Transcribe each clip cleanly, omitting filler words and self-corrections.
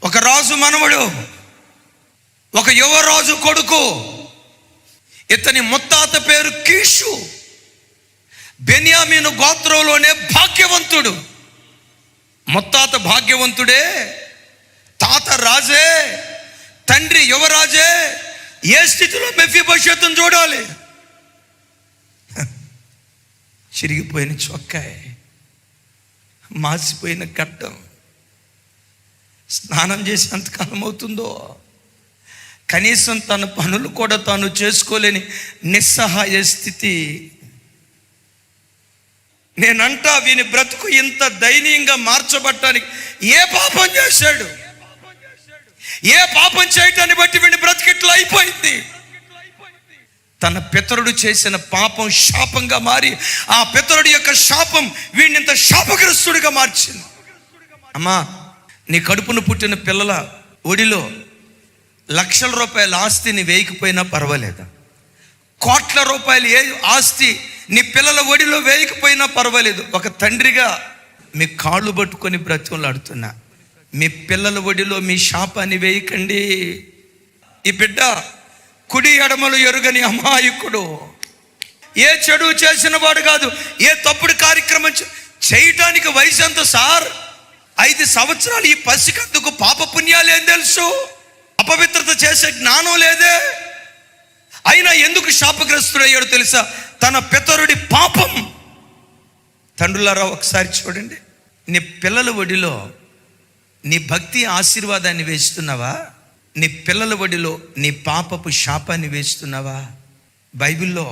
ఒక రాజు మనవడు, ఒక యువరాజు కొడుకు. ఇతని ముత్తాత పేరు కీషు. బెన్యామీను గోత్రంలోనే భాగ్యవంతుడు. ముత్తాత భాగ్యవంతుడే, తాత రాజే, తండ్రి యువరాజే. ఏ స్థితిలో మెఫీబోషెతును చూడాలి? చిరిగిపోయిన చొక్కాయి, మాసిపోయిన గడ్డం, స్నానం చేసి ఎంతకాలం అవుతుందో, కనీసం తన పనులు కూడా తాను చేసుకోలేని నిస్సహాయ స్థితి. నేనంటా వీని బ్రతుకు ఇంత దయనీయంగా మార్చబడటానికి ఏ పాపం చేశాడు? ఏ పాపం చేయటాన్ని బట్టి వీని బ్రతుకు ఇట్లా అయిపోయింది? తన పితరుడు చేసిన పాపం శాపంగా మారి, ఆ పితరుడి యొక్క శాపం వీడిని ఇంత శాపగ్రస్తుడిగా మార్చింది. అమ్మా, నీ కడుపును పుట్టిన పిల్లల ఒడిలో లక్షల రూపాయల ఆస్తిని వేయకపోయినా పర్వాలేదా? కోట్ల రూపాయలు ఏ ఆస్తి నీ పిల్లల ఒడిలో వేయకపోయినా పర్వాలేదు. ఒక తండ్రిగా మీ కాళ్ళు పట్టుకొని బ్రతిమలాడుతున్నా, మీ పిల్లల ఒడిలో మీ శాపాన్ని వేయకండి. ఈ బిడ్డ కుడి ఎడమలు ఎరుగని అమాయకుడు, ఏ చెడు చేసిన వాడు కాదు, ఏ తప్పుడు కార్యక్రమం చేయటానికి వయసు ఎంత సార్? 5 సంవత్సరాలు. ఈ పసికందుకు పాప పుణ్యాలు ఏం తెలుసు? అపవిత్రత చేసే జ్ఞానం లేదే. అయినా ఎందుకు శాపగ్రస్తుడయ్యాడు తెలుసా? తన పితరుడి పాపం. తండ్రులారా, ఒకసారి చూడండి, నీ పిల్లల ఒడిలో నీ భక్తి ఆశీర్వాదాన్ని వేస్తున్నావా? నీ పిల్లల ఒడిలో నీ పాపపు శాపాన్ని వేస్తున్నావా? బైబిల్లో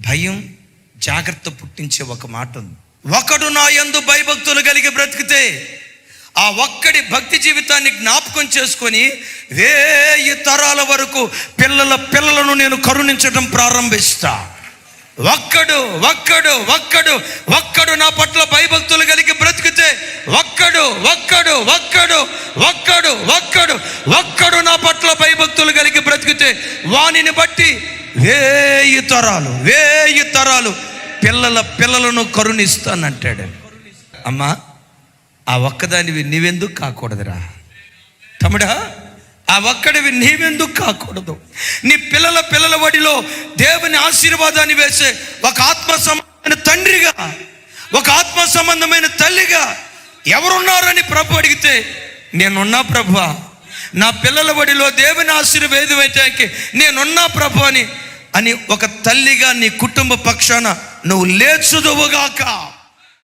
భయం, జాగ్రత్త పుట్టించే ఒక మాట ఉంది. ఒకడు నా యందు భయభక్తులు కలిగి బ్రతికితే, ఆ ఒక్కడి భక్తి జీవితాన్ని జ్ఞాపకం చేసుకొని 1000 తరాల వరకు పిల్లలను నేను కరుణించడం ప్రారంభిస్తా. ఒక్కడు ఒక్కడు ఒక్కడు ఒక్కడు నా పట్ల భయభక్తులు కలిగి బ్రతికితే, ఒక్కడు ఒక్కడు ఒక్కడు ఒక్కడు ఒక్కడు ఒక్కడు నా పట్ల భయభక్తులు కలిగి బ్రతికితే, వానిని బట్టి 1000 తరాలు పిల్లలను కరుణిస్తానంటాడు. అమ్మా, ఆ ఒక్కదానివి నీవెందుకు కాకూడదురా తమ్ముడా? ఆ ఒక్కడివి నీవెందుకు కాకూడదు? నీ పిల్లల ఒడిలో దేవుని ఆశీర్వాదాన్ని వేసే ఒక ఆత్మ సంబంధమైన తండ్రిగా, ఒక ఆత్మ సంబంధమైన తల్లిగా ఎవరున్నారని ప్రభు అడిగితే, నేనున్నా ప్రభువా, నా పిల్లల ఒడిలో దేవుని ఆశీర్వేదమైతే నేనున్నా ప్రభు అని ఒక తల్లిగా నీ కుటుంబ పక్షాన నువ్వు లేచుదువుగాక.